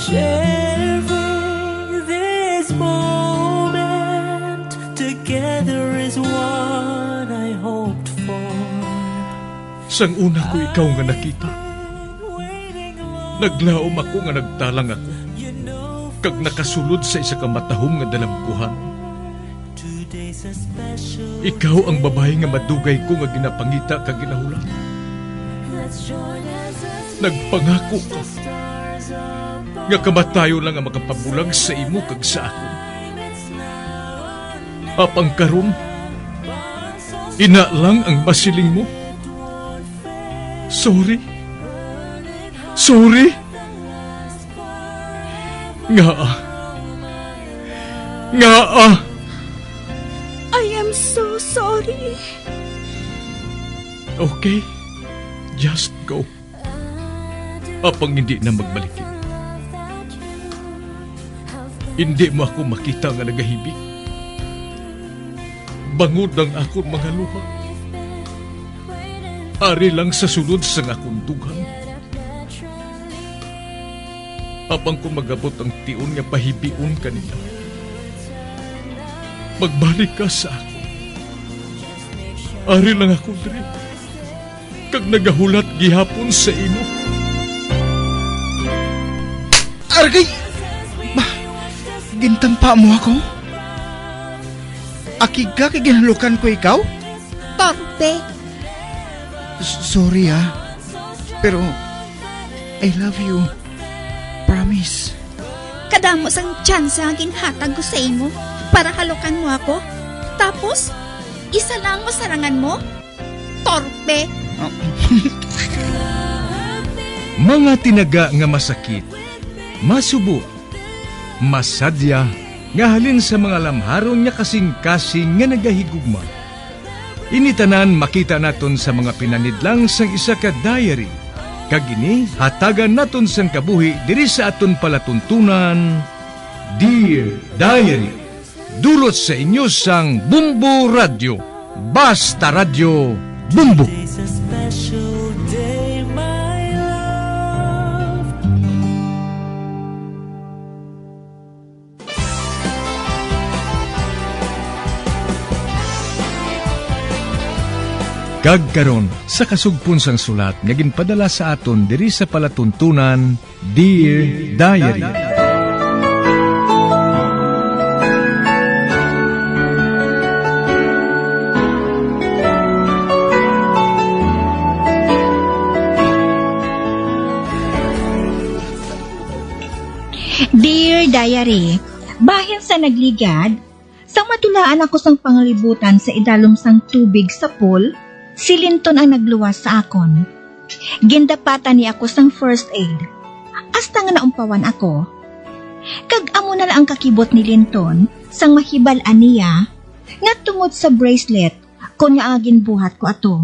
Sharing this moment together is what I hoped for. Sang una ko ikaw nga nakita, naglaom ako nga nagtalang ako, kag nakasulod sa isa ka matahom nga dalagkuhan. Ikaw ang babae nga madugay ko nga ginapangita kag ginahulan. Nagpangako ka nga kamatayo lang ang makapabulag sa imo kag sa ako. Apang karon, ina lang ang masiling mo. Sorry. Nga. I am so sorry. Okay, just go. Apang hindi na magbalikin. Hindi mo ako makita nga nagahibik. Bangod ang akong mga luha. Ari lang sa sulod sa akong dugang. Apang ko magabot ang tiun nga pahibiun kanila. Magbalik ka sa ako. Ari lang ako diri. Kag nagahulat gihapon sa imo. Argay! Gintampa mo ako? Akig ka kay ginalukan ko ikaw? Torpe. Sorry pero I love you. Promise. Kadamo sang tsansa ang ginhatag ko sa imo para halukan mo ako. Tapos, isa lang masarangan mo? Torpe. Mga tinaga nga masakit, masubo, masadya, nga halin sa mga lamharon nga kasing-kasing nga nagahigugma. Initanan makita naton sa mga pinanidlang sang isa ka diary. Kagini, hatagan naton sang kabuhi diri sa aton palatuntunan, Dear Diary. Dulot sa inyo sang Bumbo Radio. Basta Radio Bumbo. It's a special day, my love. Kagkaron sa kasugpon sang sulat nga ginpadala sa aton diri sa palatuntunan, Dear Diary. Dear Diary, bahin sa nagligad, sang matulaan ako sang pangalibutan sa idalom sang tubig sa pool, si Linton ang nagluwas sa akon. Gindapatan niya ako sang first aid. Hasta nga naumpawan ako. Kag amo na lang ang kakibot ni Linton sang mahibal-an niya nga tungod sa bracelet kon nga ang ginbuhat ko ato.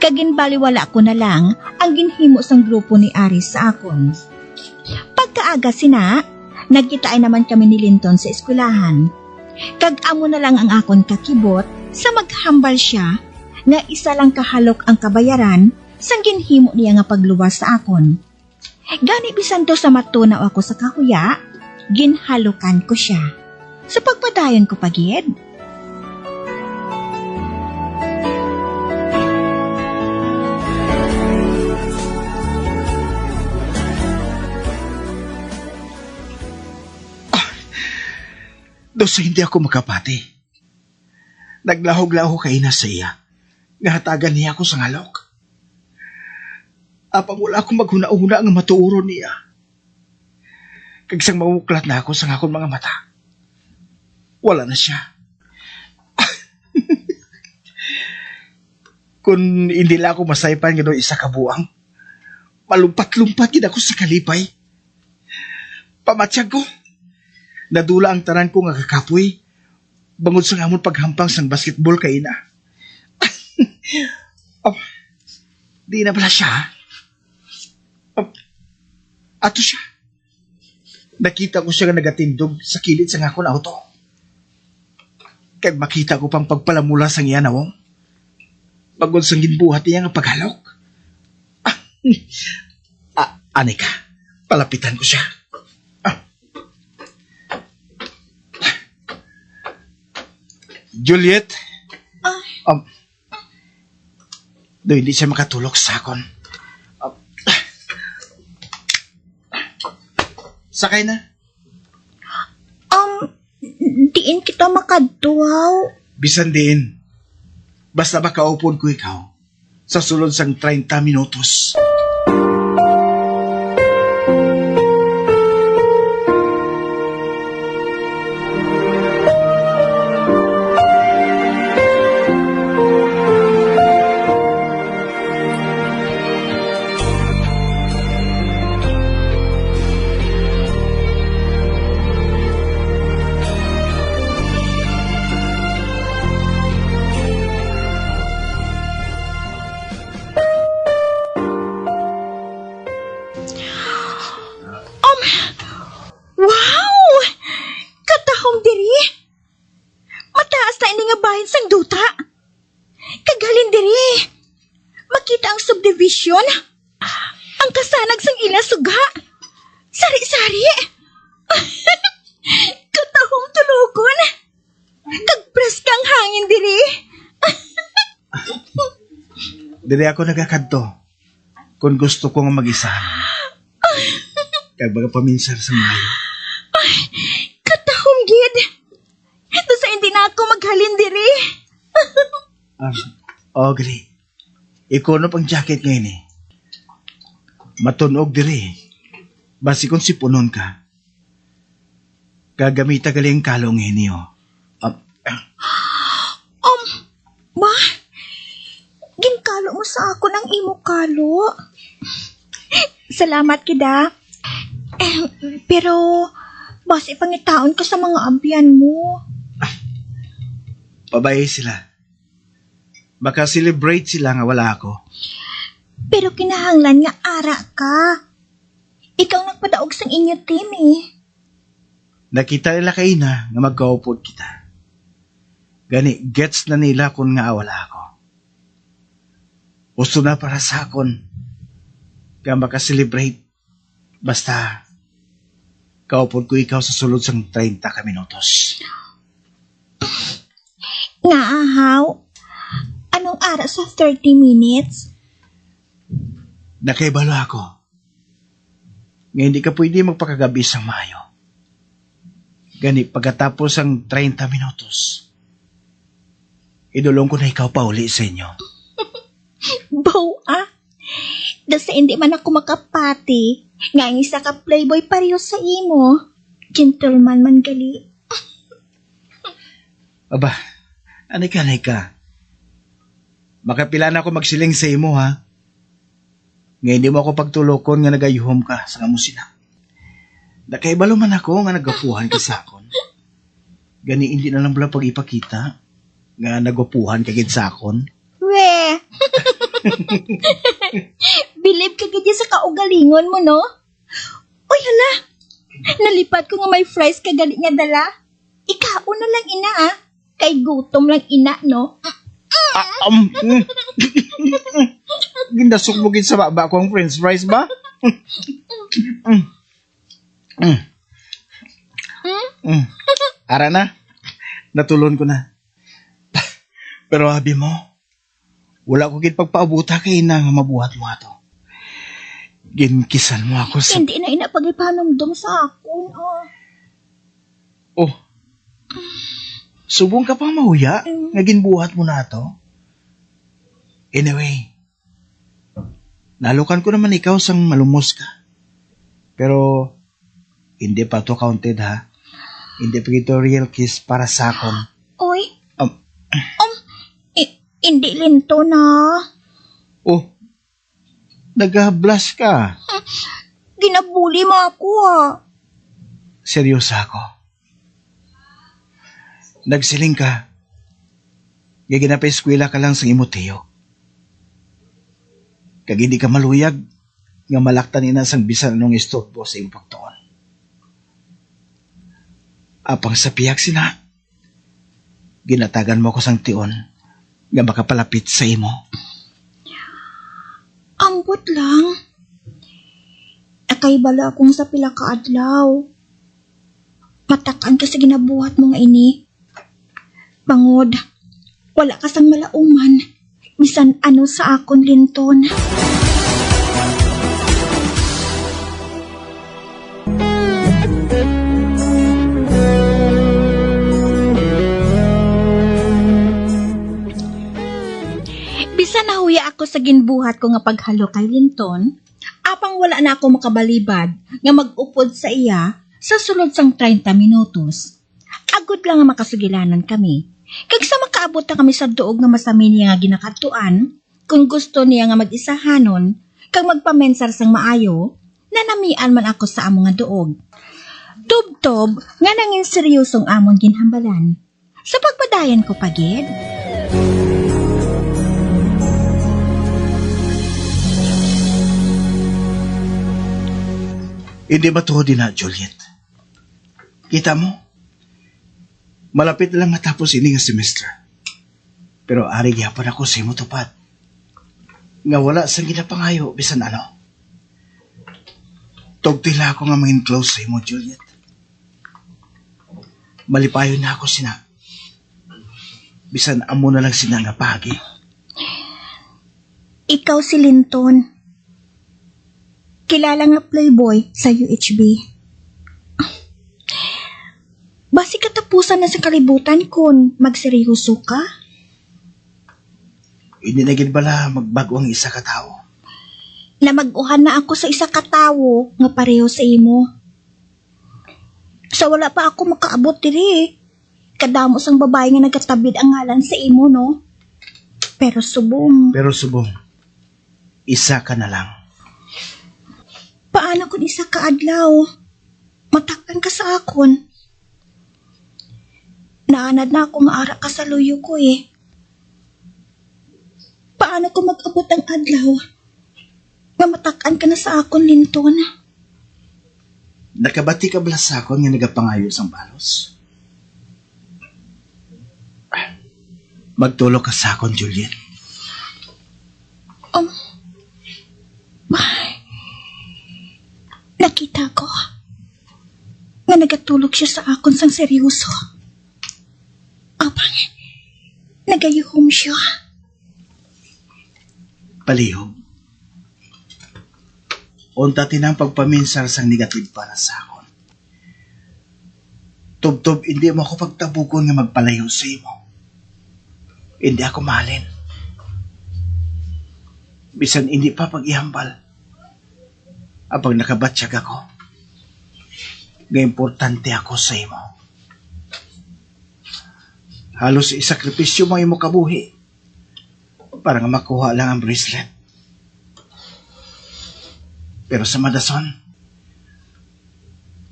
Kag ginbaliwala ko na lang ang ginhimo sang grupo ni Aris sa akon. Pagkaaga sina, nagkitain naman kami ni Linton sa eskwelahan. Kag amo na lang ang akon kakibot sa maghambal siya nga isa lang kahalok ang kabayaran sang ginhimo niya nga pagluwas sa akon. Gani bisan to sa matunaw ako sa kahuya, ginhalukan ko siya. Sa pagpadayon ko pagid. Dosa hindi ako makapati. Naglahog-lahog kay na sa iya. Ngahatagan niya ako sa ngalok. Apang wala akong maghuna-una ang matuuro niya. Kagsang mamuklat na ako sa akong mga mata. Wala na siya. Kung hindi lang ako masaypan nga isa kabuang, malumpat-lumpat gid ako sa kalipay. Pamatsyag ko. Nadula ang tanan ko nga kakapoy. Bangod sa ngamon paghampang sang basketball kay ina. Oh, di na pala siya. Oh, ato siya. Nakita ko siya nga nagatindog sa kilid sa akong auto. Kag makita ko pang pagpalamula sang iya nawong. Bangod sang ginbuhat niya nga paghalok. Anay ka, palapitan ko siya. Juliet? Ah. Do hindi siya makatulog sa akon. Sakay na. Diin kita makadtuaw. Bisan din. Basta makaupon ko ikaw sa sulod sang 30 minutos. Wow! Katahom diri. Mataas na ini nga bahin sang duta. Kagalin diri. Makita ang subdivision. Ang kasanag sang ila suga. Sari-sari. Katahom tulugon. Kagpres kang hangin diri. Dili ako nagakadto kung gusto ko nga mag-isahan. Kag baga paminsar sa mayo. Katahom gid. Ito sa hindi na ako maghalin diri. Gali. Ikono pang jacket ngayon eh. Matunog diri. Basi kung sipunon ka. Gagamita galing kalong niyo. Ma, ginkalo mo sa ako ng imo kalo. Salamat kida. Pero, basi pangitaon ka sa mga ambiyan mo. Pabayay sila. Baka celebrate sila nga wala ako. Pero kinahanglan nga ara ka. Ikaw nagpadaog sang inyo team eh. Nakita nila kayo na nga magkaupod kita. Gani, gets na nila kung nga wala ako. Gusto na para sa akon. Kaya makaselebrate. Basta, kaupod ko ikaw sa sulod sang 30 ka minutos. Nga ahaw, anong ara sa 30 minutes? Nakaibalo ako. Nga hindi ka pwede magpakagabi sa Mayo. Gani, pagkatapos ang 30 minutos, idulong ko na ikaw pa uli sa inyo. Bow Dasa hindi man ako makapati, nga ang isa ka playboy pareho sa imo. Gentleman man gali. Aba, anay ka. Makapila na ako magsiling sa imo, ha? Nga hindi mo ako pagtulokon nga nagayuhom ka sa ngamusina. Nakaibalo man ako nga nagapuhan ka sa akon. Gani hindi na lang pala pag-ipakita nga nagapuhan ka gid sa akon. We! Believe ka gid sa kaugalingon mo, no? Uy, hala! Nalipat ko nga may fries ka gali nga dala. Ikaon na lang ina, Kay gutom lang ina, no? Gindasok mo gid sa baba ko ang french fries ba? Ara na. Natulon ko na. Pero abi mo, wala ko gid pagpaabuta kay na nga mabuhat mo ato. Ginkisan mo ako sa... Hindi na ina pagipanomdom sa akon, Oh. Subong ka pang mahuya? Nga ginbuhat mo na to? Anyway, nalukan ko naman ikaw sang malumos ka. Pero, hindi pa to counted, ha? Hindi pa ito real kiss para sa akon. Uy. Hindi linto na. Oh, nag-blush ka. Ginabuli mo ako, Seryoso ako. Nagsiling ka. Gaginapay eskwela ka lang sa imoteo. Kag hindi ka maluyag, nga malaktan ina sang bisan anong istorbo sa iyong pagtuon. Apang sa piyak sina, ginatagan mo ko sang tion, nga makapalapit sa imo. Ambot lang. Akay bala akong sa pila ka adlaw. Matakan ka sa ginabuhat mo nga ini. Bangod, wala ka sang malauman. Bisan ano sa akon, Linton. Bisan nahuya ako sa ginbuhat ko nga paghalo kay Linton, apang wala na ako makabalibad nga mag-upod sa iya sa sulod sang 30 minutos. Agud lang nga makasugilanan kami. Kag sa makaabot na kami sa duog nga masami niya nga ginakatuan, kung gusto niya nga mag-isahanon, kag magpamensar sang maayo, nanamian man ako sa among nga duog. Tub-tub nga nangin seryosong amon ginhambalan. Sa pagpadayan ko pagid. Hindi ba to din na, Juliet? Kita mo? Malapit na lang matapos ini nga semester. Pero ari gyapon ako sa imo tupad. Nga wala sang ginapangayo bisan ano. Tugtila ako nga maging close sa imo, Juliet. Malipayo na ako sina. Bisan amo na lang sina nga pagi. Ikaw si Linton. Kilala nga playboy sa UHB. Basi katapusan na sa kalibutan kun magseryoso ka? Hindi na gid bala magbago ang isa ka tao. Namaguhan na ako sa isa ka tawo nga pareho sa imo. Sa wala pa ako makaabot diri. Kadamo sang babae nga nagatabid ang ngalan sa imo, no? Pero subong. Isa ka na lang. Paano kung isa ka adlaw? Matakpan ka sa akon. Naanad na ako nga ara ka sa luyo ko eh. Paano kung mag-abot ang adlaw? Nga matakan ka na sa akon, Linton. Nakabati ka bala sa akon nga nagapangayo sang balos? Magtulog ka sa akon, Juliet. Nakita ko nga nagatulog siya sa akon sang seryoso. Abang, nagayuhom siya. Palihog. Unta tinang pagpaminsar sang negative para sa akon. Tub-tub, hindi mo ako pagtabukon nga magpalayo sa imo. Hindi ako mahalin. Bisan hindi pa pag-ihambal. Apag nakabatsyag ako, nga importante ako sa imo. Halos isakripisyo mo imo kabuhi para nga makuha lang ang bracelet. Pero sa madason,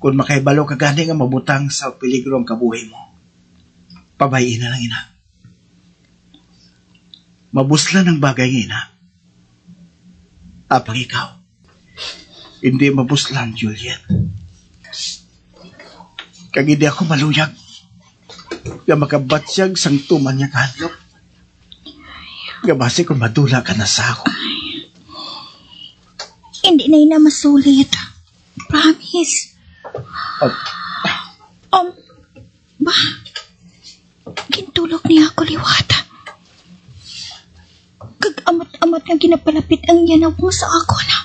kung makaibalo ka gani nga mabutang sa peligro ang kabuhi mo, pabayin na lang ina. Mabuslan ang bagay nga ina. Apag ikaw, hindi mabuslan, Juliet. Kag hindi ako maluyag nga makabatsyag sang tuman niya kahadlok. Nga base kung madula ka na sa ako. Hindi na ina masulit. Promise. Ba? Gintulog niya ako liwat. Kag amat-amat nga ginapalapit ang yanaw mo sa ako na.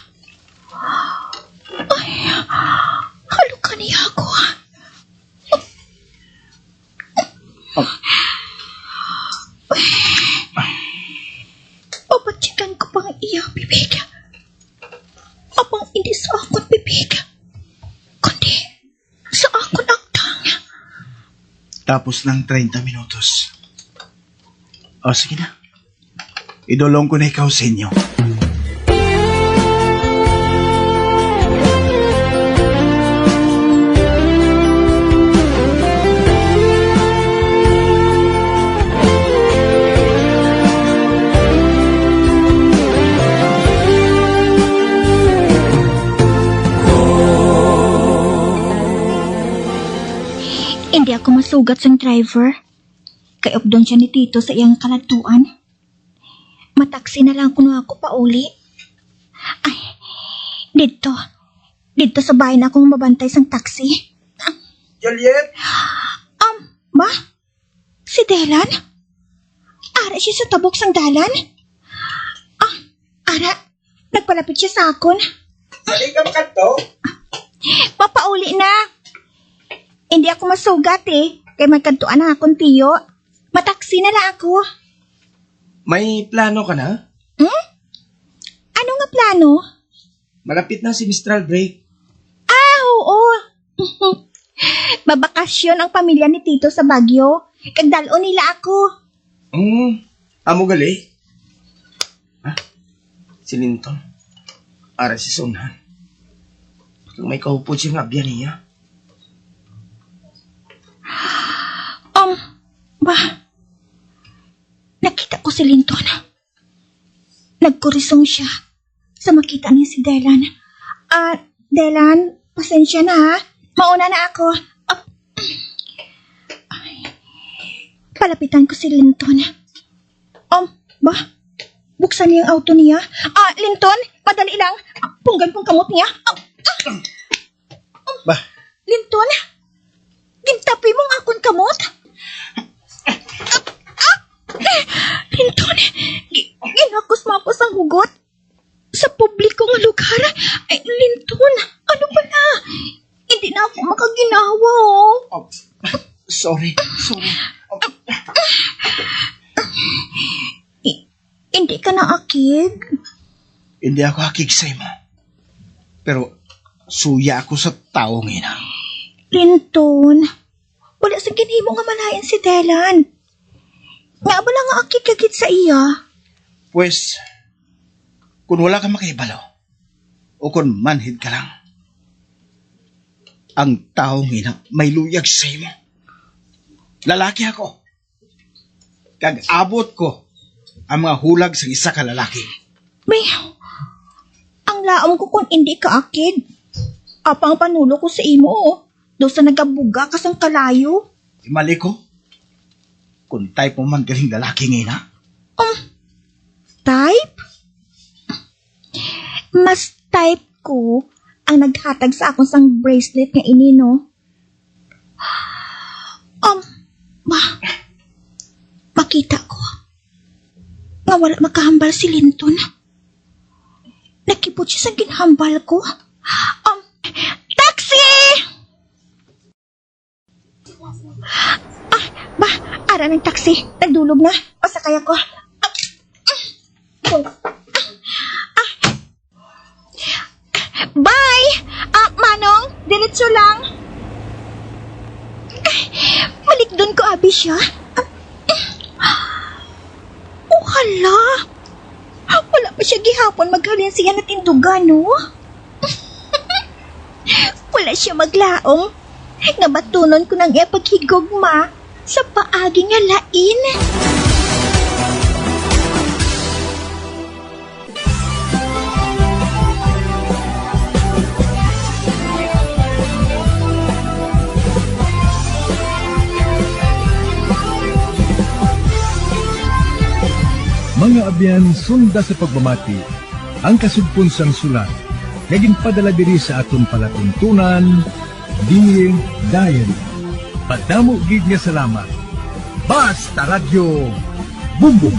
Ay, halo ka niya ako. Papatsikan ko pang iya, bibig. Apang hindi sa akon, bibig. Kundi sa akon agtang. Tapos ng 30 minutos. O, sige na. Idolong ko na ikaw sa inyo. Hindi ako masugat sang driver. Kayobdon siya ni Tito sa iyang kalatuan. Mataksi na lang kuno ako pauli. Ay, dito. Dito sa bahay na akong mabantay sang taxi. Juliet! Ba? Si Delan? Ara siya sa tabok sang dalan? Ara, nagpalapit siya sa akon. Sali ka makanto? Papauli na. Hindi ako masugat kay magkantuan na akong tiyo. Mataksi na lang ako. May plano ka na? Ano nga plano? Malapit na si Mistral break. Oo. Babakasyon ang pamilya ni Tito sa Baguio. Kagdalo nila ako. Amo gali? Si Linton. Ara si Sonan. Kung may kahupod siya nga biyan niya. Nakita ko si Linton. Nagkurisong siya sa makita niya si Delan. Delan, pasensya na ha. Mauna na ako. Palapitan ko si Linton. Buksan niya ang auto niya. Linton, madali lang. Punggan kong kamot niya. Linton, gintapi mo ang akong kamot. Linton, ginakos-makos ang hugot sa publiko nga lugar. Linton, ano ba na? Hindi na ako makaginawa, Sorry. Hindi ka na akig. Hindi ako hakig sa imo. Pero suya ako sa taong ina. Linton, wala sa ginhimo nga malayan si Delan. Nga ba lang nga akig kagit sa iya? Pues, kung wala ka makaibalo, o kung manhid ka lang, ang taong ina may luyag sa imo. Lalaki ako. Kag-abot ko ang mga hulag sa isa ka lalaki. May, ang laom ko kung hindi ka akid. Apang panulo ko sa imo, do sa nagabuga kasang kalayo. Mali ko. Kung type mo man galing lalaki ngina. Type? Mas type ko ang naghatag sa akong sang bracelet nga inino. Makita ko nga wala makahambal si Linton. Nakipot siya sa ginhambal ko. Taxi! Ara ng taxi. Nagdulog na. Pasakay ako. Bye! Manong, diretso lang. Balik doon ko, abi siya. Hala! Wala pa siya gihapon maghalin siya na tindugan, no? Wala siya maglaong. Nga batunon ko ng paghigugma sa paagi nga lain. Mga abyan, sunda sa pagmamati, ang kasugpon sang sulat, naging padala diri sa aton palatuntunan, Dear Diary. Padamo gid nga salamat. Basta Radio Bumbum.